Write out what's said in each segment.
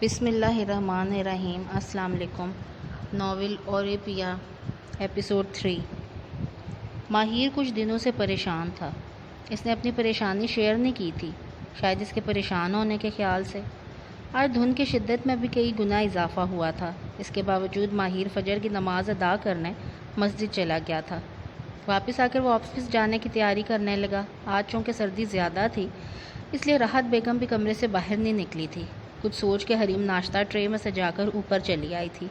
بسم اللہ الرحمن الرحیم۔ السلام علیکم۔ ناول اوریپیا ایپیسوڈ 3۔ ماہر کچھ دنوں سے پریشان تھا۔ اس نے اپنی پریشانی شیئر نہیں کی تھی، شاید اس کے پریشان ہونے کے خیال سے۔ آج دھند کی شدت میں بھی کئی گنا اضافہ ہوا تھا۔ اس کے باوجود ماہر فجر کی نماز ادا کرنے مسجد چلا گیا تھا۔ واپس آ کر وہ آفس جانے کی تیاری کرنے لگا۔ آج چونکہ سردی زیادہ تھی اس لیے راحت بیگم بھی کمرے سے باہر نہیں نکلی تھی۔ کچھ سوچ کے حریم ناشتہ ٹرے میں سجا کر اوپر چلی آئی تھی۔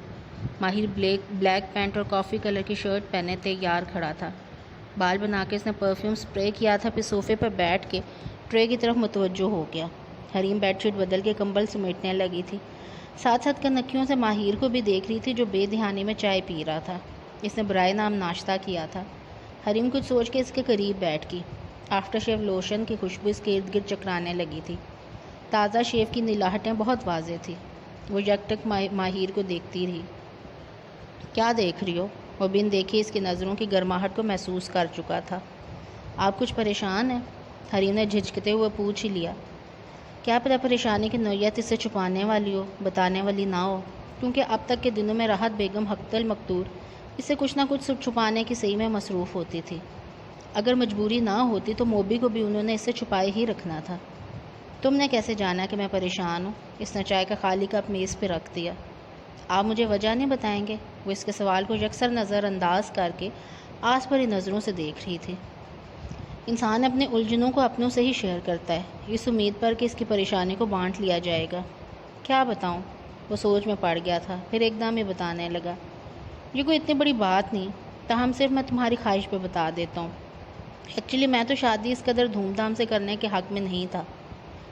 ماہر بلیک پینٹ اور کافی کلر کی شرٹ پہنے تیار کھڑا تھا۔ بال بنا کے اس نے پرفیوم سپرے کیا تھا، پھر صوفے پر بیٹھ کے ٹرے کی طرف متوجہ ہو گیا۔ حریم بیڈ شیٹ بدل کے کمبل سمیٹنے لگی تھی، ساتھ ساتھ کنکھیوں سے ماہر کو بھی دیکھ رہی تھی جو بے دھیانی میں چائے پی رہا تھا۔ اس نے برائے نام ناشتہ کیا تھا۔ حریم کچھ سوچ کے اس کے قریب بیٹھ گئی۔ آفٹر شیو لوشن کی خوشبو اس کے ارد گرد چکرانے لگی تھی۔ تازہ شیو کی نلاہٹیں بہت واضح تھی۔ وہ یکٹک ماہر کو دیکھتی رہی۔ کیا دیکھ رہی ہو؟ وہ بن دیکھے اس کی نظروں کی گرماہٹ کو محسوس کر چکا تھا۔ آپ کچھ پریشان ہیں؟ حریم نے جھجکتے ہوئے پوچھ ہی لیا۔ کیا پتہ پریشانی کی نوعیت اس سے چھپانے والی ہو، بتانے والی نہ ہو، کیونکہ اب تک کے دنوں میں راحت بیگم حقت المقدور اس سے کچھ نہ کچھ چھپانے کی صحیح میں مصروف ہوتی تھی۔ اگر مجبوری نہ ہوتی تو موبی کو بھی انہوں نے اس سے چھپائے ہی رکھنا تھا۔ تم نے کیسے جانا کہ میں پریشان ہوں؟ اس نے چائے کا خالی کپ میز پہ رکھ دیا۔ آپ مجھے وجہ نہیں بتائیں گے؟ وہ اس کے سوال کو یکسر نظر انداز کر کے آس بھری نظروں سے دیکھ رہی تھی۔ انسان اپنے الجھنوں کو اپنوں سے ہی شیئر کرتا ہے، اس امید پر کہ اس کی پریشانی کو بانٹ لیا جائے گا۔ کیا بتاؤں؟ وہ سوچ میں پڑ گیا تھا، پھر ایک دم ہی بتانے لگا۔ یہ کوئی اتنی بڑی بات نہیں، تاہم صرف میں تمہاری خواہش پہ بتا دیتا ہوں۔ ایکچولی میں تو شادی اس قدر دھوم دھام سے کرنے کے حق میں نہیں تھا،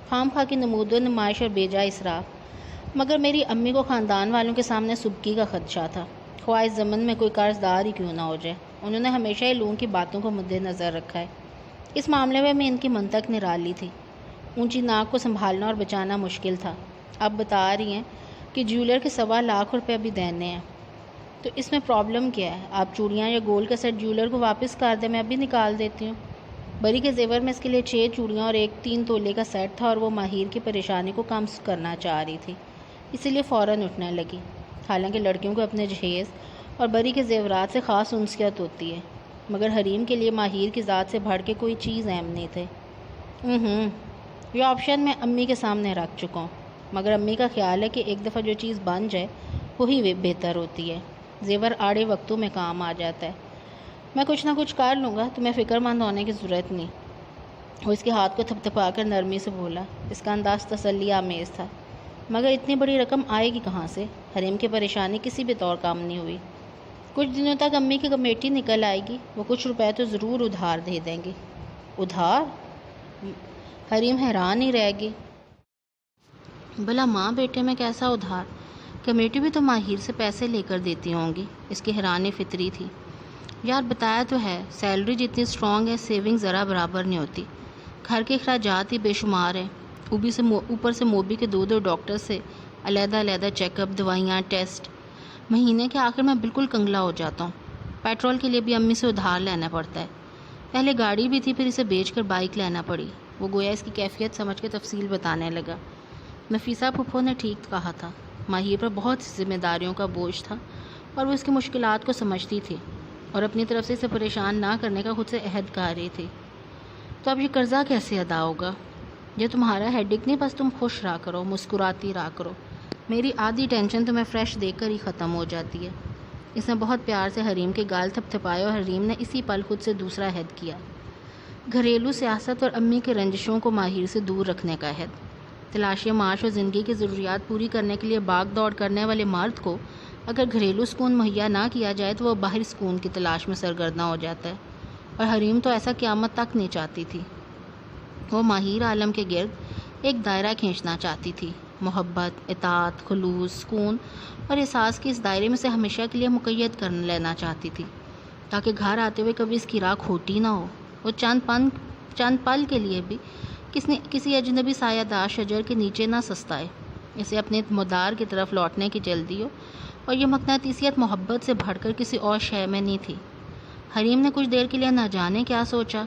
خام خواہ کی نمود و نمائش اور بے جا اسراف، مگر میری امی کو خاندان والوں کے سامنے سبکی کا خدشہ تھا، خواہ اس زمن میں کوئی قرض دار ہی کیوں نہ ہو جائے۔ انہوں نے ہمیشہ ہی لوگوں کی باتوں کو مد نظر رکھا ہے۔ اس معاملے میں ان کی منطق نرالی تھی۔ اونچی ناک کو سنبھالنا اور بچانا مشکل تھا۔ اب بتا رہی ہیں کہ جیولر کے 1.25 روپے بھی دینے ہیں، تو اس میں پرابلم کیا ہے؟ آپ چوڑیاں یا گولڈ کا سیٹ جیولر کو واپس کر دیں، میں ابھی نکال دیتی ہوں۔ بری کے زیور میں اس کے لیے 6 چوڑیاں اور ایک 3 تولے کا سیٹ تھا، اور وہ ماہر کی پریشانی کو کم کرنا چاہ رہی تھی، اسی لیے فوراً اٹھنے لگی۔ حالانکہ لڑکیوں کو اپنے جہیز اور بری کے زیورات سے خاص انسیت ہوتی ہے، مگر حریم کے لیے ماہر کی ذات سے بڑھ کے کوئی چیز اہم نہیں تھے۔ یہ آپشن میں امی کے سامنے رکھ چکا ہوں، مگر امی کا خیال ہے کہ ایک دفعہ جو چیز بن جائے وہی بہتر ہوتی ہے، زیور آڑے وقتوں میں کام آ جاتا ہے۔ میں کچھ نہ کچھ کر لوں گا، تمہیں فکر مند ہونے کی ضرورت نہیں۔ وہ اس کے ہاتھ کو تھپتھپا کر نرمی سے بولا۔ اس کا انداز تسلی آمیز تھا۔ مگر اتنی بڑی رقم آئے گی کہاں سے؟ حریم کی پریشانی کسی بھی طور کام نہیں ہوئی۔ کچھ دنوں تک امی کی کمیٹی نکل آئے گی، وہ کچھ روپے تو ضرور ادھار دے دیں گے۔ ادھار؟ حریم حیران ہی رہ گئی۔ بھلا ماں بیٹے میں کیسا ادھار؟ کمیٹی بھی تو ماہر سے پیسے لے کر دیتی ہوں گی۔ اس کی حیرانی فطری تھی۔ یار بتایا تو ہے، سیلری جتنی اسٹرانگ ہے سیونگ ذرا برابر نہیں ہوتی، گھر کے اخراجات ہی بے شمار ہیں، اوپر سے موبی کے 2 ڈاکٹر سے علیحدہ علیحدہ چیک اپ، دوائیاں، ٹیسٹ۔ مہینے کے آخر میں بالکل کنگلا ہو جاتا ہوں۔ پیٹرول کے لیے بھی امی سے ادھار لینا پڑتا ہے۔ پہلے گاڑی بھی تھی، پھر اسے بیچ کر بائک لینا پڑی۔ وہ گویا اس کی کیفیت سمجھ کے تفصیل بتانے لگا۔ نفیسہ پھپھو نے ٹھیک کہا تھا، ماہر پر بہت سی ذمہ داریوں کا بوجھ تھا، اور وہ اس کی مشکلات کو سمجھتی تھی اور اپنی طرف سے اسے پریشان نہ کرنے کا خود سے عہد کر رہی تھی۔ تو اب یہ قرضہ کیسے ادا ہوگا؟ یہ تمہارا ہیڈک نہیں، بس تم خوش رہا کرو، مسکراتی رہا کرو، میری آدھی ٹینشن تمہیں فریش دیکھ کر ہی ختم ہو جاتی ہے۔ اس نے بہت پیار سے حریم کے گال تھپتھپائے اور حریم نے اسی پل خود سے دوسرا عہد کیا، گھریلو سیاست اور امی کے رنجشوں کو ماہر سے دور رکھنے کا عہد۔ تلاشی معاش اور زندگی کی ضروریات پوری کرنے کے لیے بھاگ دوڑ کرنے والے مرد کو اگر گھریلو سکون مہیا نہ کیا جائے تو وہ باہری سکون کی تلاش میں سرگرداں ہو جاتا ہے، اور حریم تو ایسا قیامت تک نہیں چاہتی تھی۔ وہ ماہر عالم کے گرد ایک دائرہ کھینچنا چاہتی تھی، محبت، اطاعت، خلوص، سکون اور احساس کے اس دائرے میں سے ہمیشہ کے لیے مقید کر لینا چاہتی تھی، تاکہ گھر آتے ہوئے کبھی اس کی راہ کھوٹی نہ ہو۔ وہ چند پل کے لیے بھی کسی اجنبی سایہ دار شجر کے نیچے نہ سستائے، اسے اپنے مدار کی طرف لوٹنے کی جلدی ہو، اور یہ مقناطیسیت محبت سے بڑھ کر کسی اور شے میں نہیں تھی۔ حریم نے کچھ دیر کے لیے نہ جانے کیا سوچا،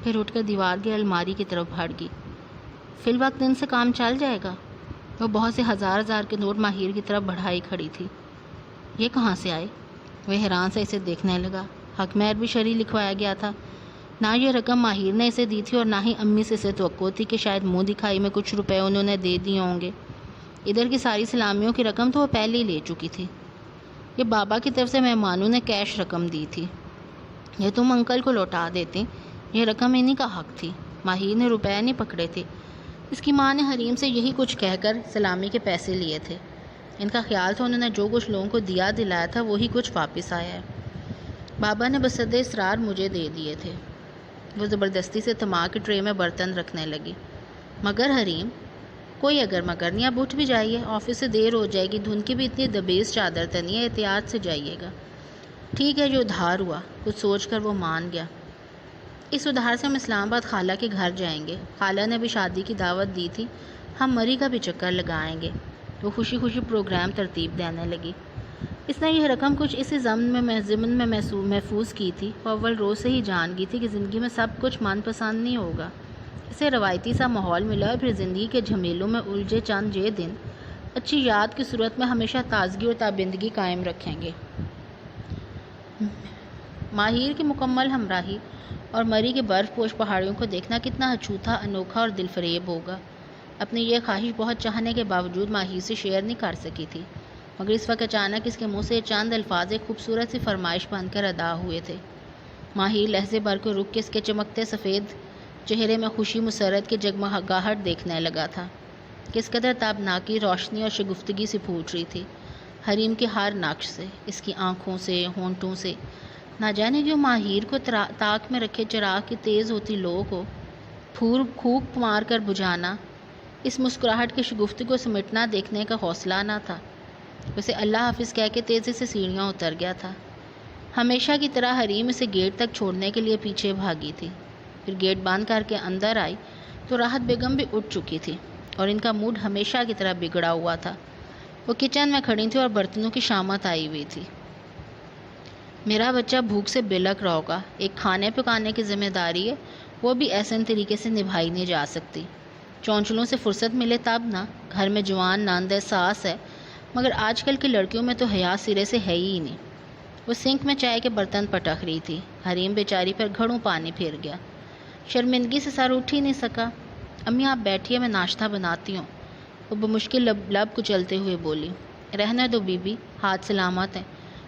پھر اٹھ کر دیوار کی الماری کی طرف بڑھ گئی۔ فی الوقت دن سے کام چل جائے گا؟ وہ بہت سے ہزار کے نوٹ ماہر کی طرف بڑھائی کھڑی تھی۔ یہ کہاں سے آئے؟ وہ حیران سے اسے دیکھنے لگا۔ حق مہر بھی شرعی لکھوایا گیا تھا۔ نہ یہ رقم ماہر نے اسے دی تھی اور نہ ہی امی سے اسے توقع تھی کہ شاید منہ دکھائی میں کچھ روپے انہوں نے دے دیے ہوں گے۔ ادھر کی ساری سلامیوں کی رقم تو وہ پہلے ہی لے چکی تھی۔ یہ بابا کی طرف سے مہمانوں نے کیش رقم دی تھی۔ یہ تم انکل کو لوٹا دیتی، یہ رقم انہی کا حق تھی۔ ماہر نے روپے نہیں پکڑے تھے۔ اس کی ماں نے حریم سے یہی کچھ کہہ کر سلامی کے پیسے لیے تھے۔ ان کا خیال تھا انہوں نے جو کچھ لوگوں کو دیا دلایا تھا وہی کچھ واپس آیا ہے۔ بابا نے بصد اصرار مجھے دے دیے تھے۔ وہ زبردستی سے تماک کی ٹرے میں برتن رکھنے لگی۔ مگر حریم، کوئی اگر مگر نہیں، اب اٹھ بھی جائیے، آفس سے دیر ہو جائے گی، دھند کی بھی اتنی دبیز چادر تو نہیں ہے، احتیاط سے جائیے گا۔ ٹھیک ہے، جو ادھار ہوا۔ کچھ سوچ کر وہ مان گیا۔ اس ادھار سے ہم اسلام آباد خالہ کے گھر جائیں گے، خالہ نے بھی شادی کی دعوت دی تھی، ہم مری کا بھی چکر لگائیں گے۔ وہ خوشی خوشی پروگرام ترتیب دینے لگی۔ اس نے یہ رقم کچھ اسی ضمن میں محفوظ کی تھی۔ وہ اول روز سے ہی جان گئی تھی کہ زندگی میں سب کچھ من پسند نہیں ہوگا۔ اسے روایتی سا ماحول ملا اور پھر زندگی کے جھمیلوں میں الجھے چند یہ دن اچھی یاد کی صورت میں ہمیشہ تازگی اور تابندگی قائم رکھیں گے۔ ماہر کی مکمل ہمراہی اور مری کے برف پوش پہاڑیوں کو دیکھنا کتنا اچھوتا، انوکھا اور دل فریب ہوگا۔ اپنی یہ خواہش بہت چاہنے کے باوجود ماہر سے شیئر نہیں کر سکی تھی، مگر اس وقت اچانک اس کے منہ سے چند الفاظ ایک خوبصورت سی فرمائش بن کر ادا ہوئے تھے۔ ماہر لہجے بھر کو رک کے اس کے چمکتے سفید چہرے میں خوشی مسرت کی جگمگاہٹ دیکھنے لگا تھا۔ کس قدر تابناکی روشنی اور شگفتگی سے پھوٹ رہی تھی حریم کے ہر نقش سے، اس کی آنکھوں سے، ہونٹوں سے۔ نہ جانے کیوں ماہر کو طاق میں رکھے چراغ کی تیز ہوتی لو کو پھونک مار کر بجھانا، اس مسکراہٹ کی شگفتگی کو سمٹنا دیکھنے کا حوصلہ نہ تھا۔ ویسے اللہ حافظ کہہ کے تیزی سے سیڑھیاں اتر گیا تھا۔ ہمیشہ کی طرح حریم اسے گیٹ تک چھوڑنے کے لیے پیچھے بھاگی تھی۔ پھر گیٹ بند کر کے اندر آئی تو راحت بیگم بھی اٹھ چکی تھی اور ان کا موڈ ہمیشہ کی طرح بگڑا ہوا تھا۔ وہ کچن میں کھڑی تھی اور برتنوں کی شامت آئی ہوئی تھی۔ میرا بچہ بھوک سے بلک رہا ہوگا، ایک کھانے پکانے کی ذمہ داری ہے، وہ بھی ایسے طریقے سے نبھائی نہیں جا سکتی۔ چونچلوں سے فرصت ملے تب نہ، گھر میں جوان نند ہے، ساس ہے، مگر آج کل کی لڑکیوں میں تو حیا سرے سے ہے ہی نہیں۔ وہ سنک میں چائے کے برتن پٹک رہی تھی۔ حریم بیچاری پر گھڑوں پانی پھیر گیا۔ شرمندگی سے سر اٹھ ہی نہیں سکا۔ امی آپ بیٹھیے، میں ناشتہ بناتی ہوں، وہ بمشکل لب کچلتے ہوئے بولی۔ رہنے دو بی بی، ہاتھ سلامت ہیں،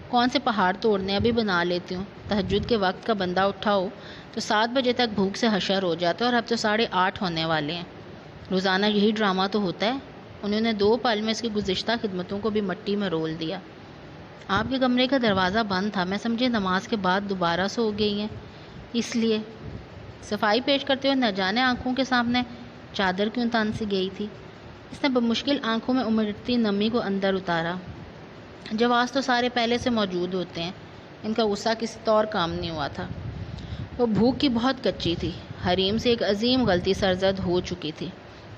کون سے پہاڑ توڑنے، ابھی بنا لیتی ہوں۔ تہجد کے وقت کا بندہ اٹھا ہو تو 7 بجے تک بھوک سے حشر ہو جاتا ہے، اور اب تو 8:30 ہونے والے ہیں۔ روزانہ یہی ڈرامہ تو ہوتا ہے۔ انہوں نے 2 پل میں اس کی گزشتہ خدمتوں کو بھی مٹی میں رول دیا۔ آپ کے کمرے کا دروازہ بند تھا، میں سمجھے نماز کے بعد دوبارہ سو گئی ہیں، اس لیے صفائی پیش کرتے ہوئے نہ جانے آنکھوں کے سامنے چادر کیوں تن سی گئی تھی۔ اس نے بمشکل آنکھوں میں امڑتی نمی کو اندر اتارا۔ جواز تو سارے پہلے سے موجود ہوتے ہیں، ان کا غصہ کسی طور کام نہیں ہوا تھا۔ وہ بھوک کی بہت کچی تھی۔ حریم سے ایک عظیم غلطی سرزد ہو چکی تھی۔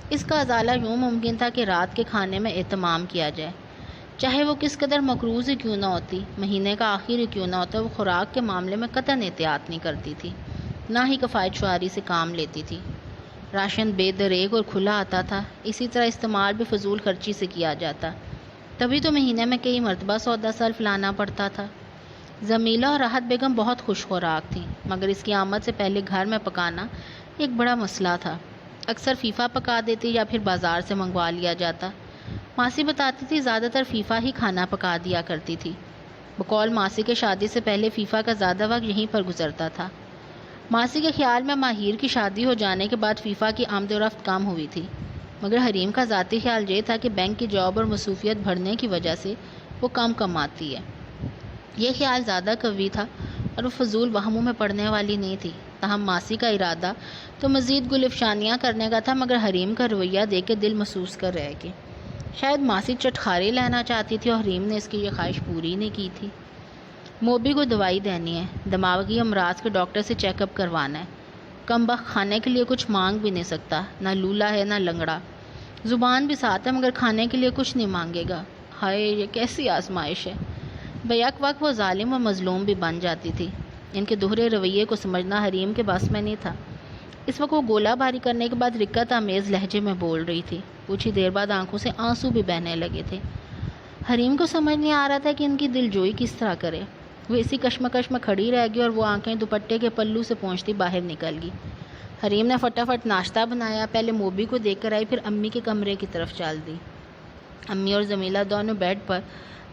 اس کا ازالہ یوں ممکن تھا کہ رات کے کھانے میں اہتمام کیا جائے، چاہے وہ کس قدر مقروض ہی کیوں نہ ہوتی، مہینے کا آخر ہی کیوں نہ ہوتا۔ وہ خوراک کے معاملے میں قطعاً احتیاط نہیں کرتی تھی، نہ ہی کفایت شعاری سے کام لیتی تھی۔ راشن بے دریغ اور کھلا آتا تھا، اسی طرح استعمال بھی فضول خرچی سے کیا جاتا، تبھی تو مہینے میں کئی مرتبہ سودا سلف لانا پڑتا تھا۔ جمیلہ اور راحت بیگم بہت خوش خوراک تھیں، مگر اس کی آمد سے پہلے گھر میں پکانا ایک بڑا مسئلہ تھا۔ اکثر فیفا پکا دیتی یا پھر بازار سے منگوا لیا جاتا۔ ماسی بتاتی تھی زیادہ تر فیفا ہی کھانا پکا دیا کرتی تھی۔ بقول ماسی کے شادی سے پہلے فیفا کا زیادہ وقت یہیں پر گزرتا تھا۔ ماسی کے خیال میں ماہر کی شادی ہو جانے کے بعد فیفا کی آمد و رفت کم ہوئی تھی، مگر حریم کا ذاتی خیال یہ تھا کہ بینک کی جاب اور مصروفیت بڑھنے کی وجہ سے وہ کم کماتی ہے۔ یہ خیال زیادہ قوی تھا اور وہ فضول وہموں میں پڑنے والی نہیں تھی۔ تاہم ماسی کا ارادہ تو مزید گل افشانیاں کرنے کا تھا، مگر حریم کا رویہ دیکھ کے دل محسوس کر رہے کہ شاید ماسی چٹخارے لینا چاہتی تھی اور حریم نے اس کی یہ خواہش پوری نہیں کی تھی۔ موبی کو دوائی دینی ہے، دماغی امراض کے ڈاکٹر سے چیک اپ کروانا ہے۔ کم بخت کھانے کے لیے کچھ مانگ بھی نہیں سکتا، نہ لولا ہے نہ لنگڑا، زبان بھی ساتھ ہے مگر کھانے کے لیے کچھ نہیں مانگے گا۔ ہائے یہ کیسی آزمائش ہے۔ بیک وقت وہ ظالم و مظلوم بھی بن جاتی تھی۔ ان کے دوہرے رویے کو سمجھنا حریم کے بس میں نہیں تھا۔ اس وقت وہ گولہ باری کرنے کے بعد رقت آمیز لہجے میں بول رہی تھی۔ کچھ ہی دیر بعد آنکھوں سے آنسو بھی بہنے لگے تھے۔ حریم کو سمجھ نہیں آ رہا تھا کہ ان کی دل جوئی کس طرح کرے۔ وہ اسی کشمکش میں کھڑی رہ گئی اور وہ آنکھیں دوپٹے کے پلو سے پہنچتی باہر نکل گئی۔ حریم نے فٹافٹ ناشتہ بنایا، پہلے موبی کو دیکھ کر آئی، پھر امی کے کمرے کی طرف چل دی۔ امی اور جمیلہ دونوں بیڈ پر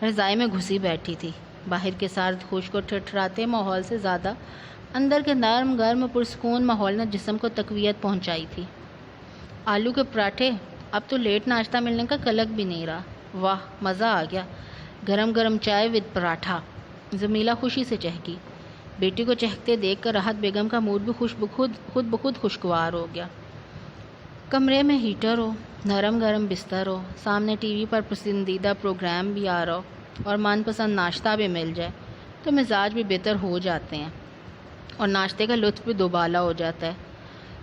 رضائی میں گھسی بیٹھی تھی۔ باہر کے سرد خشک اور ٹھٹھراتے ماحول سے زیادہ اندر کے نرم گرم پرسکون ماحول نے جسم کو تقویت پہنچائی تھی۔ آلو کے پراٹھے، اب تو لیٹ ناشتہ ملنے کا کلک بھی نہیں رہا۔ واہ، مزہ آ گیا، گرم گرم چائے ود پراٹھا۔ جمیلہ خوشی سے چہکی۔ بیٹی کو چہکتے دیکھ کر راحت بیگم کا موڈ بھی خود بخود خوشگوار ہو گیا۔ کمرے میں ہیٹر ہو، نرم گرم بستر ہو، سامنے ٹی وی پر پسندیدہ پروگرام بھی آ رہا ہو اور من پسند ناشتہ بھی مل جائے تو مزاج بھی بہتر ہو جاتے ہیں اور ناشتے کا لطف بھی دوبالا ہو جاتا ہے۔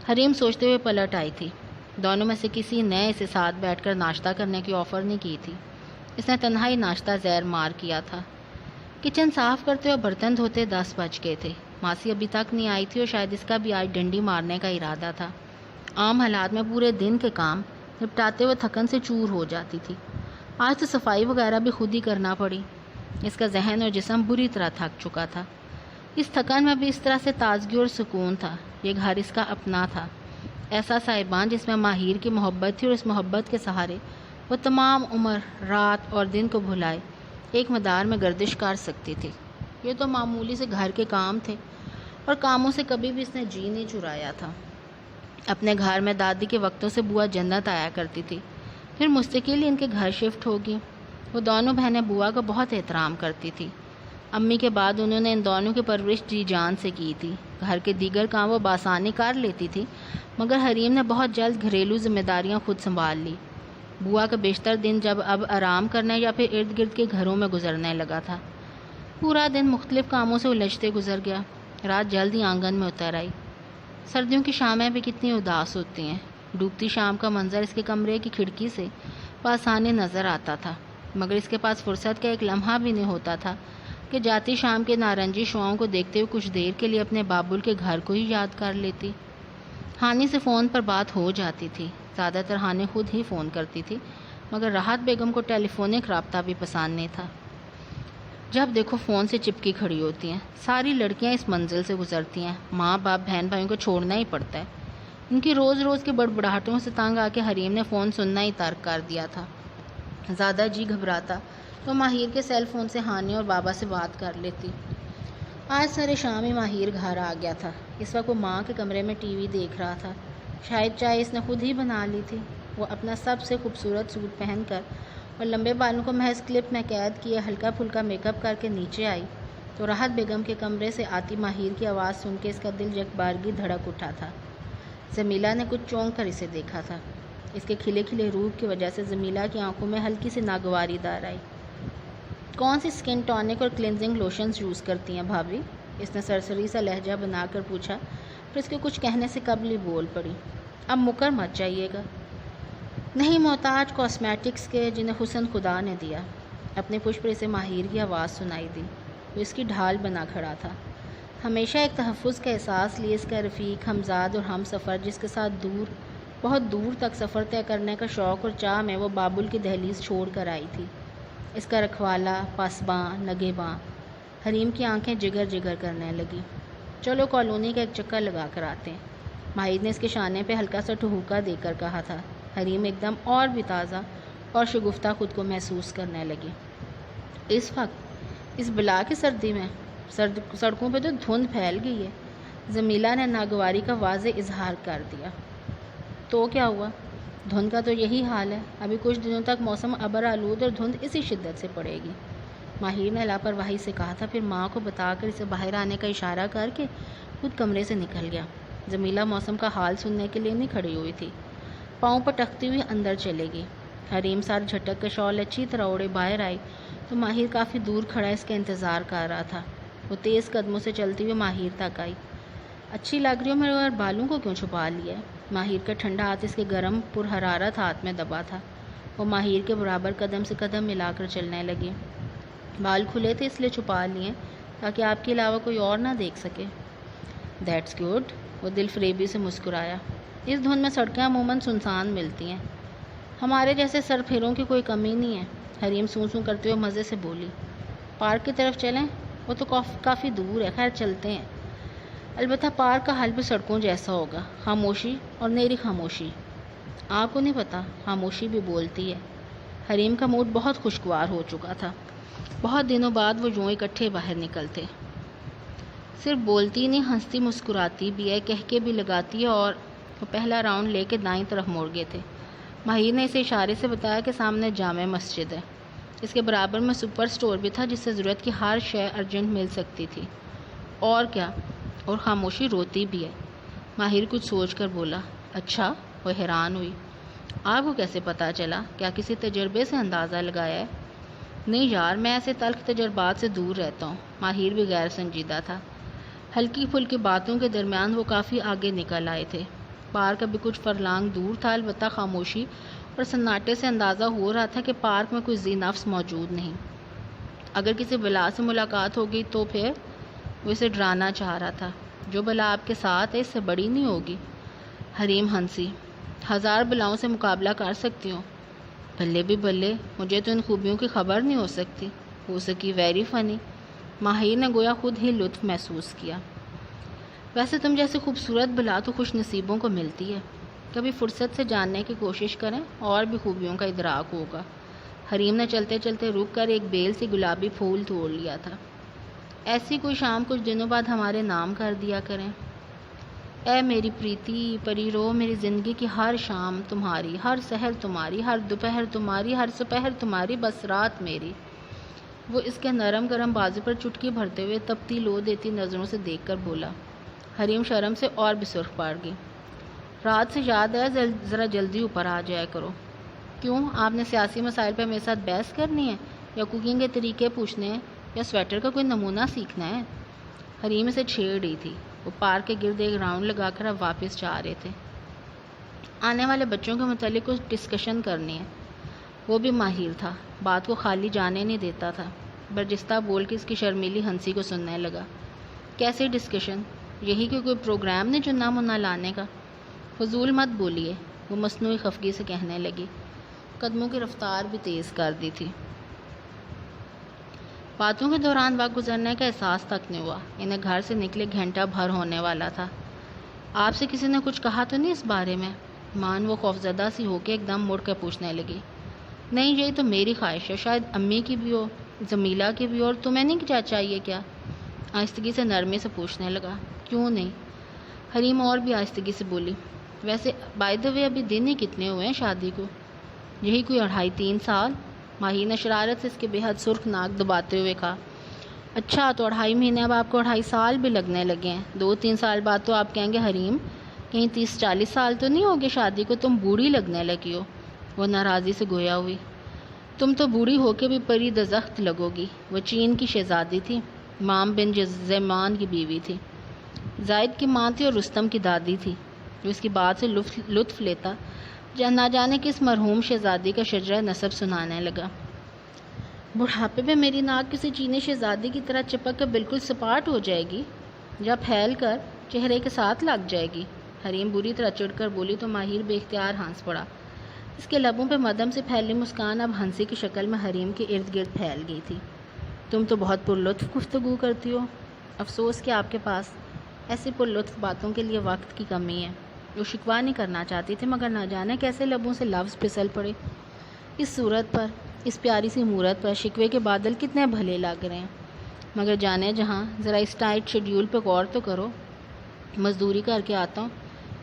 حریم سوچتے ہوئے پلٹ آئی تھی۔ دونوں میں سے کسی نے اسے ساتھ بیٹھ کر ناشتہ کرنے کی آفر نہیں کی تھی۔ اس نے تنہائی ناشتہ زہر مار کیا تھا۔ کچن صاف کرتے اور برتن دھوتے 10 بج گئے تھے۔ ماسی ابھی تک نہیں آئی تھی اور شاید اس کا بھی آج ڈنڈی مارنے کا ارادہ تھا۔ عام حالات میں پورے دن کے کام نپٹاتے ہوئے تھکن سے چور ہو جاتی تھی۔ آج تو صفائی وغیرہ بھی خود ہی کرنا پڑی۔ اس کا ذہن اور جسم بری طرح تھک چکا تھا۔ اس تھکن میں بھی اس طرح سے تازگی اور سکون تھا۔ یہ گھر اس کا اپنا تھا، ایسا سائبان جس میں ماہر کی محبت تھی اور اس محبت کے سہارے وہ تمام عمر رات اور دن کو بھلائے ایک مدار میں گردش کر سکتی تھی۔ یہ تو معمولی سے گھر کے کام تھے اور کاموں سے کبھی بھی اس نے جی نہیں چرایا تھا۔ اپنے گھر میں دادی کے وقتوں سے بوا جنت آیا کرتی تھی، پھر مستقل ان کے گھر شفٹ ہوگی۔ وہ دونوں بہنیں بوا کا بہت احترام کرتی تھی۔ امی کے بعد انہوں نے ان دونوں کی پرورش جی جان سے کی تھی۔ گھر کے دیگر کام وہ بآسانی کر لیتی تھی، مگر حریم نے بہت جلد گھریلو ذمہ داریاں خود سنبھال لی۔ بوا کا بیشتر دن جب اب آرام کرنے یا پھر ارد گرد کے گھروں میں گزرنے لگا تھا۔ پورا دن مختلف کاموں سے الجھتے گزر گیا۔ رات جلد ہی آنگن میں اتر آئی۔ سردیوں کی شامیں بھی کتنی اداس ہوتی ہیں۔ ڈوبتی شام کا منظر اس کے کمرے کی کھڑکی سے بآسانی نظر آتا تھا، مگر اس کے پاس فرصت کا ایک لمحہ بھی نہیں ہوتا تھا کہ جاتی شام کے نارنجی شعاؤں کو دیکھتے ہوئے کچھ دیر کے لیے اپنے بابل کے گھر کو ہی یاد کر لیتی۔ ہانی سے فون پر بات ہو جاتی تھی۔ زیادہ تر ہانی خود ہی فون کرتی تھی، مگر راحت بیگم کو ٹیلی فونک رابطہ بھی پسند نہیں تھا۔ جب دیکھو فون سے چپکی کھڑی ہوتی ہیں۔ ساری لڑکیاں اس منزل سے گزرتی ہیں، ماں باپ بہن بھائیوں کو چھوڑنا ہی پڑتا ہے۔ ان کی روز روز کی بڑبڑاہٹوں سے تنگ آ کے حریم نے فون سننا ہی ترک کر دیا تھا۔ زیادہ جی گھبراتا تو ماہر کے سیل فون سے ہانی اور بابا سے بات کر لیتی۔ آج سارے شام ہی ماہر گھر آ گیا تھا۔ اس وقت وہ ماں کے کمرے میں ٹی وی دیکھ رہا تھا۔ شاید چائے اس نے خود ہی بنا لی تھی۔ وہ اپنا سب سے خوبصورت سوٹ پہن کر اور لمبے بالوں کو محض کلپ میں قید کیے ہلکا پھلکا میک اپ کر کے نیچے آئی تو راحت بیگم کے کمرے سے آتی ماہر کی آواز سن کے اس کا دل یکبارگی دھڑک اٹھا تھا۔ جمیلہ نے کچھ چونک کر اسے دیکھا تھا۔ اس کے کھلے کھلے روپ کی وجہ سے جمیلہ کی آنکھوں میں ہلکی سی ناگواری دار آئی۔ کون سی سکن ٹانک اور کلینزنگ لوشنز یوز کرتی ہیں بھابھی؟ اس نے سرسری سا لہجہ بنا کر پوچھا، پھر اس کے کچھ کہنے سے قبل ہی بول پڑی، اب مکر مت جائیے گا۔ نہیں محتاج کاسمیٹکس کے جنہیں حسن خدا نے دیا۔ اپنے پشت پر اسے ماہر کی آواز سنائی دی۔ وہ اس کی ڈھال بنا کھڑا تھا۔ ہمیشہ ایک تحفظ کا احساس لیے اس کا رفیق، ہمزاد اور ہم سفر، جس کے ساتھ بہت دور تک سفر طے کرنے کا شوق اور چاہ میں وہ بابل کی دہلیز چھوڑ کر آئی تھی۔ اس کا رکھوالا، پاسباں، نگہباں۔ حریم کی آنکھیں جگر جگر کرنے لگی۔ چلو کالونی کا ایک چکر لگا کر آتے ہیں۔ ماہر نے اس کے شانے پہ ہلکا سا ٹھہوکا دے کر کہا تھا۔ حریم ایک دم اور بھی تازہ اور شگفتہ خود کو محسوس کرنے لگی۔ اس وقت اس بلا کی سردی میں سڑکوں پہ تو دھند پھیل گئی ہے۔ جمیلہ نے ناگواری کا واضح اظہار کر دیا۔ تو کیا ہوا؟ دھند کا تو یہی حال ہے۔ ابھی کچھ دنوں تک موسم ابر آلود اور دھند اسی شدت سے پڑے گی۔ ماہر نے لاپرواہی سے کہا تھا، پھر ماں کو بتا کر اسے باہر آنے کا اشارہ کر کے خود کمرے سے نکل گیا۔ جمیلہ موسم کا حال سننے کے لیے نہیں کھڑی ہوئی تھی، پاؤں پٹکتی ہوئی اندر چلے گی۔ حریم سر جھٹک کے شال اچھی طرح اوڑے باہر آئی تو ماہر کافی دور کھڑا اس کا انتظار کر رہا تھا۔ وہ تیز قدموں سے چلتی ہوئی ماہر تک آئی۔ اچھی لگ رہی ہو میرے بالوں کو کیوں چھپا لیا ہے؟ ماہر کا ٹھنڈا ہاتھ اس کے گرم پرحرارت ہاتھ میں دبا تھا۔ وہ ماہر کے برابر قدم سے قدم ملا کر چلنے لگی۔ بال کھلے تھے اس لیے چھپا لیے تاکہ آپ کے علاوہ کوئی اور نہ دیکھ سکے۔ That's good. وہ دل فریبی سے مسکرایا۔ اس دھند میں سڑکیں عموماً سنسان ملتی ہیں۔ ہمارے جیسے سرپھروں کی کوئی کمی نہیں ہے، حریم سوں سوں کرتے ہوئے مزے سے بولی۔ پارک کی طرف چلیں؟ وہ تو کافی دور ہے، خیر چلتے ہیں۔ البتہ پارک کا حل بھی سڑکوں جیسا ہوگا، خاموشی اور نیری خاموشی۔ آپ کو نہیں پتہ، خاموشی بھی بولتی ہے۔ حریم کا موڈ بہت خوشگوار ہو چکا تھا۔ بہت دنوں بعد وہ یوں اکٹھے باہر نکلتے۔ صرف بولتی نہیں، ہنستی مسکراتی بھی ہے، کہہ کے بھی لگاتی ہے۔ اور وہ پہلا راؤنڈ لے کے دائیں طرف موڑ گئے تھے۔ ماہر نے اسے اشارے سے بتایا کہ سامنے جامع مسجد ہے، اس کے برابر میں سپر سٹور بھی تھا جس سے ضرورت کی ہر شے ارجنٹ مل سکتی تھی۔ اور کیا، اور خاموشی روتی بھی ہے۔ ماہر کچھ سوچ کر بولا، اچھا؟ وہ حیران ہوئی، آپ کو کیسے پتہ چلا؟ کیا کسی تجربے سے اندازہ لگایا ہے؟ نہیں یار، میں ایسے تلخ تجربات سے دور رہتا ہوں۔ ماہر بھی غیر سنجیدہ تھا۔ ہلکی پھلکی باتوں کے درمیان وہ کافی آگے نکل آئے تھے۔ پارک ابھی کچھ فرلانگ دور تھا، البتہ خاموشی اور سناٹے سے اندازہ ہو رہا تھا کہ پارک میں کوئی ذی نفس موجود نہیں۔ اگر کسی بلا سے ملاقات ہو گئی تو پھر وہ اسے ڈرانا چاہ رہا تھا۔ جو بلا آپ کے ساتھ ہے اس سے بڑی نہیں ہوگی۔ حریم ہنسی، 1000 بلاؤں سے مقابلہ کر سکتی ہوں؟ بلے بھی بلے، مجھے تو ان خوبیوں کی خبر نہیں ہو سکتی۔ ہو سکی، ویری فنی۔ ماہر نے گویا خود ہی لطف محسوس کیا۔ ویسے تم جیسے خوبصورت بلا تو خوش نصیبوں کو ملتی ہے۔ کبھی فرصت سے جاننے کی کوشش کریں، اور بھی خوبیوں کا ادراک ہوگا۔ حریم نے چلتے چلتے رک کر ایک بیل سے گلابی پھول توڑ لیا تھا۔ ایسی کوئی شام کچھ دنوں بعد ہمارے نام کر دیا کریں۔ اے میری پریتی، پری رو، میری زندگی کی ہر شام تمہاری، ہر سحر تمہاری، ہر دوپہر تمہاری، ہر سپہر تمہاری، بس رات میری۔ وہ اس کے نرم گرم بازو پر چٹکی بھرتے ہوئے تپتی لو دیتی نظروں سے دیکھ کر بولا۔ حریم شرم سے اور بھی سرخ پڑ گئی۔ رات سے یاد ہے، ذرا جلدی اوپر آ جایا کرو۔ کیوں، آپ نے سیاسی مسائل پہ میرے ساتھ بحث کرنی ہے، یا کوکنگ کے طریقے پوچھنے ہیں، یا سویٹر کا کوئی نمونہ سیکھنا ہے؟ حریم اسے چھیڑ رہی تھی۔ وہ پارک کے گرد ایک راؤنڈ لگا کر اب واپس جا رہے تھے۔ آنے والے بچوں کے متعلق کچھ ڈسکشن کرنی ہے۔ وہ بھی ماہر تھا، بات کو خالی جانے نہیں دیتا تھا۔ برجستہ بول کے اس کی شرمیلی ہنسی کو سننے لگا۔ کیسی ڈسکشن؟ یہی کہ کوئی پروگرام نہیں چننا منا لانے کا؟ فضول مت بولیے، وہ مصنوعی خفگی سے کہنے لگی۔ قدموں کی رفتار بھی تیز کر دی تھی۔ باتوں کے دوران وقت گزرنے کا احساس تک نہیں ہوا۔ انہیں گھر سے نکلے گھنٹہ بھر ہونے والا تھا۔ آپ سے کسی نے کچھ کہا تو نہیں اس بارے میں؟ مان وہ خوفزدہ سی ہو کے ایک دم مڑ کے پوچھنے لگی۔ نہیں، یہی تو میری خواہش ہے، شاید امی کی بھی ہو، جمیلہ کی بھی ہو، اور تمہیں نہیں کیا چاہیے کیا؟ آہستگی سے نرمی سے پوچھنے لگا۔ کیوں نہیں؟ حریم اور بھی آہستگی سے بولی۔ ویسے بائی دا وے ابھی دن ہی کتنے ہوئے ہیں شادی کو؟ یہی کوئی 2.5-3 سال۔ ماہر نے شرارت سے اس کے بے حد سرخ ناک دباتے ہوئے کہا۔ اچھا، تو 2.5 مہینے اب آپ کو 2.5 سال بھی لگنے لگے ہیں۔ 2-3 سال بعد تو آپ کہیں گے حریم کہیں 30-40 سال تو نہیں ہوگے شادی کو، تم بوڑھی لگنے لگی ہو۔ وہ ناراضی سے گویا ہوئی۔ تم تو بوڑھی ہو کے بھی پری دزخت لگو گی۔ وہ چین کی شہزادی تھی، امام بن زیمان کی بیوی تھی، زائد کی ماں تھی اور رستم کی دادی تھی۔ جو اس کی بات سے لطف لیتا، نہ جانے کس مرحوم شہزادی کا شجرہ نسب سنانے لگا۔ بڑھاپے پہ میری ناک کسی چینی شہزادی کی طرح چپک کر بالکل سپاٹ ہو جائے گی، یا پھیل کر چہرے کے ساتھ لگ جائے گی؟ حریم بری طرح چڑھ کر بولی تو ماہر بے اختیار ہنس پڑا۔ اس کے لبوں پہ مدھم سے پھیلی مسکان اب ہنسی کی شکل میں حریم کے ارد گرد پھیل گئی تھی۔ تم تو بہت پرلطف گفتگو کرتی ہو۔ افسوس کہ آپ کے پاس ایسی پرلطف باتوں کے لیے وقت کی کمی ہے۔ وہ شکوہ نہیں کرنا چاہتی تھی، مگر نہ جانے کیسے لبوں سے لفظ پھسل پڑے۔ اس صورت پر، اس پیاری سی مورت پر شکوے کے بادل کتنے بھلے لگ رہے ہیں۔ مگر جانے جہاں، ذرا اس ٹائٹ شیڈیول پہ غور تو کرو۔ مزدوری کر کے آتا ہوں،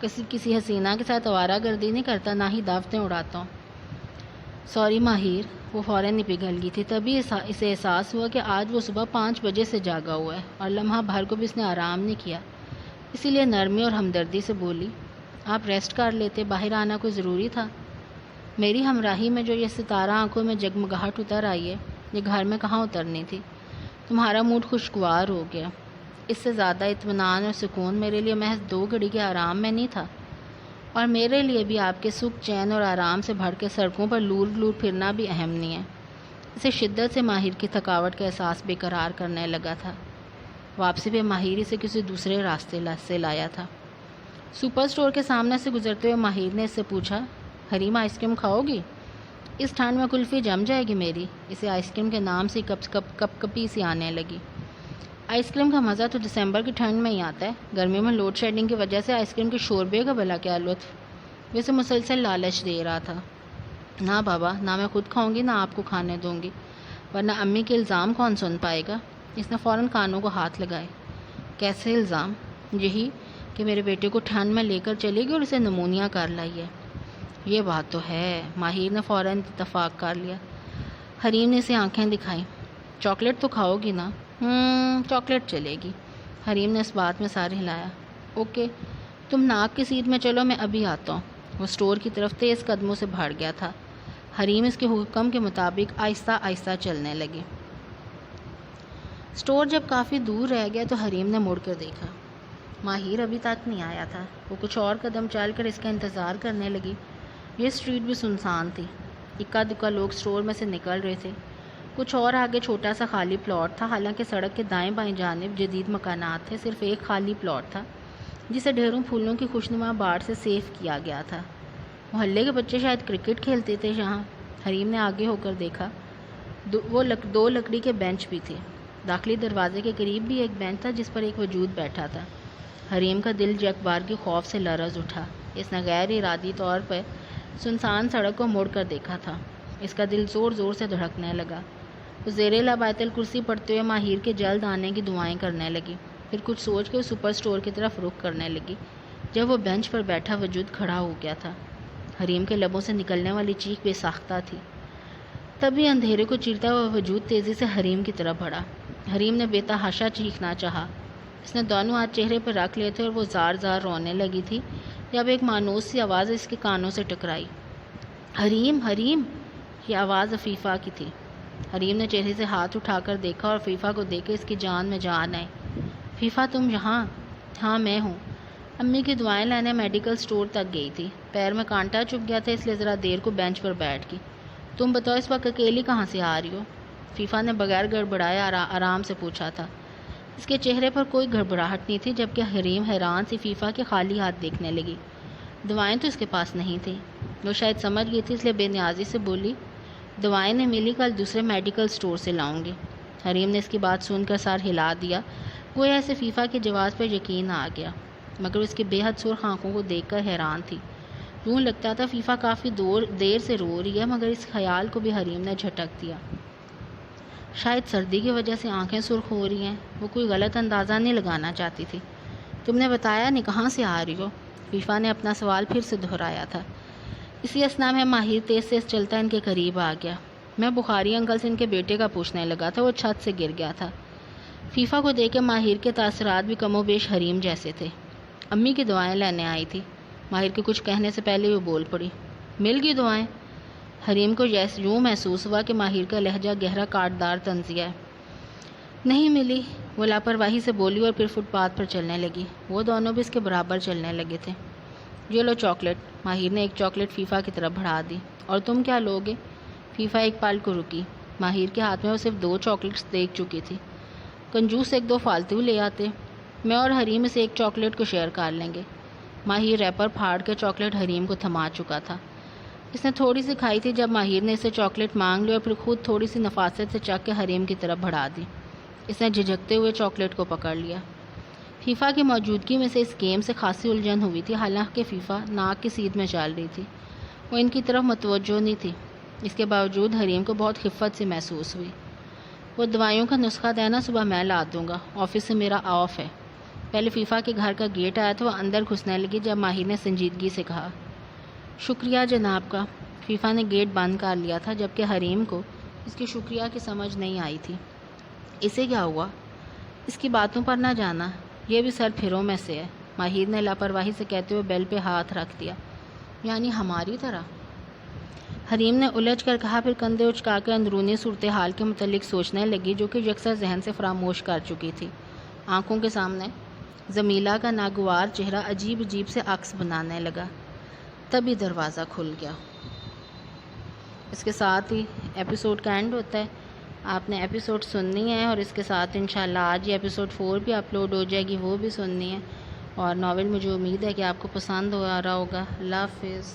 کسی حسینہ کے ساتھ آوارہ گردی نہیں کرتا، نہ ہی دعوتیں اڑاتا ہوں۔ سوری ماہر، وہ فوراً ہی پگھل گئی تھی۔ تبھی اسے احساس ہوا کہ آج وہ صبح 5 بجے سے جاگا ہوا ہے، اور لمحہ بھر کو بھی اس نے آرام نہیں کیا۔ اسی لیے نرمی اور ہمدردی سے بولی، آپ ریسٹ کر لیتے، باہر آنا کوئی ضروری تھا؟ میری ہمراہی میں جو یہ ستارہ آنکھوں میں جگمگاہٹ اتر آئی ہے، یہ گھر میں کہاں اترنی تھی؟ تمہارا موڈ خوشگوار ہو گیا۔ اس سے زیادہ اطمینان اور سکون میرے لیے محض 2 گھڑی کے آرام میں نہیں تھا، اور میرے لیے بھی آپ کے سکھ، چین اور آرام سے بھر کے سڑکوں پر لور پھرنا بھی اہم نہیں ہے۔ اسے شدت سے ماہر کی تھکاوٹ کا احساس بے قرار کرنے لگا تھا۔ واپسی پہ ماہر اسے کسی دوسرے راستے سے لایا تھا۔ سپر سٹور کے سامنے سے گزرتے ہوئے ماہر نے اس سے پوچھا، حریم آئس کریم کھاؤ گی؟ اس ٹھنڈ میں کلفی جم جائے گی میری۔ اسے آئس کریم کے نام سے کپ کپی سی آنے لگی۔ آئس کریم کا مزہ تو دسمبر کی ٹھنڈ میں ہی آتا ہے، گرمی میں لوڈ شیڈنگ کی وجہ سے آئس کریم کے شوربے کا بھلا کیا لطف۔ ویسے مسلسل لالچ دے رہا تھا، نہ بابا، نہ میں خود کھاؤں گی نہ آپ کو کھانے دوں گی، ورنہ امی کے الزام کون سن پائے گا۔ اس نے فوراً کانوں کو ہاتھ لگائے۔ کیسے الزام؟ یہی کہ میرے بیٹے کو ٹھنڈ میں لے کر چلے گی اور اسے نمونیا کر لائی ہے۔ یہ بات تو ہے، ماہر نے فوراً اتفاق کر لیا۔ حریم نے اسے آنکھیں دکھائیں۔ چاکلیٹ تو کھاؤ گی نا؟ چاکلیٹ چلے گی۔ حریم نے اس بات میں سر ہلایا۔ اوکے، تم ناک کی سیٹ میں چلو، میں ابھی آتا ہوں۔ وہ اسٹور کی طرف تیز قدموں سے بڑھ گیا تھا۔ حریم اس کے حکم کے مطابق آہستہ آہستہ چلنے لگی۔ اسٹور جب کافی دور رہ گیا تو حریم نے مڑ کر دیکھا۔ ماہر ابھی تک نہیں آیا تھا۔ وہ کچھ اور قدم چل کر اس کا انتظار کرنے لگی۔ یہ اسٹریٹ بھی سنسان تھی، اکا دکا لوگ اسٹور میں سے نکل رہے تھے۔ کچھ اور آگے چھوٹا سا خالی پلاٹ تھا، حالانکہ سڑک کے دائیں بائیں جانب جدید مکانات تھے۔ صرف ایک خالی پلاٹ تھا جسے ڈھیروں پھولوں کی خوشنما باڑ سے سیف کیا گیا تھا۔ محلے کے بچے شاید کرکٹ کھیلتے تھے یہاں۔ حریم نے آگے ہو کر دیکھا، وہ دو لکڑی کے بینچ بھی تھے۔ داخلی دروازے کے قریب بھی ایک بینچ تھا جس پر ایک وجود بیٹھا تھا۔ حریم کا دل یک بار کی خوف سے لرز اٹھا۔ اس نے غیر ارادی طور پر سنسان سڑک کو مڑ کر دیکھا تھا۔ اس کا دل زور زور سے دھڑکنے لگا۔ وہ زیر لب آیت الکرسی پڑھتے ہوئے ماہر کے جلد آنے کی دعائیں کرنے لگی، پھر کچھ سوچ کے سپر اسٹور کی طرف رخ کرنے لگی جب وہ بینچ پر بیٹھا وجود کھڑا ہو گیا تھا۔ حریم کے لبوں سے نکلنے والی چیخ بے ساختہ تھی۔ تبھی اندھیرے کو چیرتا ہوا وجود تیزی سے حریم کی طرف بڑھا۔ حریم نے بے تحاشا چیخنا چاہا۔ اس نے دونوں ہاتھ چہرے پر رکھ لیے تھے اور وہ زار زار رونے لگی تھی جب ایک مانوس سی آواز اس کے کانوں سے ٹکرائی۔ حریم، حریم! یہ آواز عفیفہ کی تھی۔ حریم نے چہرے سے ہاتھ اٹھا کر دیکھا اور عفیفہ کو دیکھ کے اس کی جان میں جان آئی۔ عفیفہ، تم یہاں؟ ہاں میں ہوں۔ امی کی دعائیں لینے میڈیکل اسٹور تک گئی تھی۔ پیر میں کانٹا چبھ گیا تھا، اس لیے ذرا دیر کو بینچ پر بیٹھ گئی۔ تم بتاؤ اس وقت اکیلی کہاں سے آ رہی ہو؟ عفیفہ نے بغیر گڑبڑائے آرام سے پوچھا تھا۔ اس کے چہرے پر کوئی گھبراہٹ نہیں تھی، جبکہ حریم حیران سی عفیفہ کے خالی ہاتھ دیکھنے لگی۔ دوائیں تو اس کے پاس نہیں تھیں۔ وہ شاید سمجھ گئی تھی، اس لیے بے نیازی سے بولی، دوائیں نہیں ملی، کل دوسرے میڈیکل اسٹور سے لاؤں گی۔ حریم نے اس کی بات سن کر سر ہلا دیا، گویا اسے عفیفہ کے جواز پر یقین آ گیا، مگر اس کی بے حد سرخ آنکھوں کو دیکھ کر حیران تھی۔ یوں لگتا تھا عفیفہ کافی دیر سے رو رہی ہے، مگر اس خیال کو بھی حریم نے جھٹک دیا۔ شاید سردی کی وجہ سے آنکھیں سرخ ہو رہی ہیں۔ وہ کوئی غلط اندازہ نہیں لگانا چاہتی تھی۔ تم نے بتایا نہیں کہاں سے آ رہی ہو؟ عفیفہ نے اپنا سوال پھر سے دہرایا تھا۔ اسی اثنا میں ماہر تیز تیز چلتا ان کے قریب آ گیا۔ میں بخاری انکل سے ان کے بیٹے کا پوچھنے لگا تھا، وہ چھت سے گر گیا تھا۔ عفیفہ کو دیکھ کے ماہر کے تاثرات بھی کم و بیش حریم جیسے تھے۔ امی کی دعائیں لینے آئی تھی۔ ماہر کے کچھ کہنے سے پہلے وہ بول پڑی، مل گئی دعائیں؟ حریم کو یوں محسوس ہوا کہ ماہر کا لہجہ گہرا کاٹدار طنزیہ ہے۔ نہیں ملی، وہ لاپرواہی سے بولی اور پھر فٹ پاتھ پر چلنے لگی۔ وہ دونوں بھی اس کے برابر چلنے لگے تھے۔ یہ لو چاکلیٹ۔ ماہر نے ایک چاکلیٹ فیفا کی طرف بڑھا دی۔ اور تم کیا لوگے؟ فیفا ایک پل کو رکی۔ ماہر کے ہاتھ میں وہ صرف 2 چاکلیٹس دیکھ چکی تھی۔ کنجوس 1-2 فالتو لے آتے۔ میں اور حریم اسے ایک چاکلیٹ کو شیئر کر لیں گے۔ ماہر ریپر پھاڑ کے چاکلیٹ حریم کو تھما چکا تھا۔ اس نے تھوڑی سی کھائی تھی جب ماہر نے اسے چاکلیٹ مانگ لی اور پھر خود تھوڑی سی نفاست سے چک کے حریم کی طرف بڑھا دی۔ اس نے جھجکتے ہوئے چاکلیٹ کو پکڑ لیا۔ فیفا کی موجودگی میں سے اس گیم سے خاصی الجھن ہوئی تھی، حالانکہ فیفا ناک کی سیدھ میں چل رہی تھی۔ وہ ان کی طرف متوجہ نہیں تھی۔ اس کے باوجود حریم کو بہت خفت سی محسوس ہوئی۔ وہ دوائیوں کا نسخہ دینا صبح میں لا دوں گا، آفس سے میرا آف ہے۔ پہلے فیفا کے گھر کا گیٹ آیا تو وہ اندر گھسنے لگی جب ماہر نے سنجیدگی سے کہا، شکریہ جناب کا۔ فیفا نے گیٹ بند کر لیا تھا، جبکہ حریم کو اس کی شکریہ کی سمجھ نہیں آئی تھی۔ اسے کیا ہوا؟ اس کی باتوں پر نہ جانا، یہ بھی سر پھروں میں سے ہے۔ ماہر نے لاپرواہی سے کہتے ہوئے بیل پہ ہاتھ رکھ دیا۔ یعنی ہماری طرح؟ حریم نے الجھ کر کہا، پھر کندھے اچکا کے اندرونی صورتحال کے متعلق سوچنے لگی جو کہ یکسر ذہن سے فراموش کر چکی تھی۔ آنکھوں کے سامنے زمیلہ کا ناگوار چہرہ عجیب عجیب سے عکس بنانے لگا۔ تبھی دروازہ کھل گیا۔ اس کے ساتھ ہی ایپیسوڈ کا اینڈ ہوتا ہے۔ آپ نے ایپیسوڈ سننی ہے اور اس کے ساتھ انشاءاللہ آج ہی ایپیسوڈ 4 بھی اپلوڈ ہو جائے گی، وہ بھی سننی ہے۔ اور ناول مجھے امید ہے کہ آپ کو پسند آ رہا ہوگا۔ اللہ حافظ۔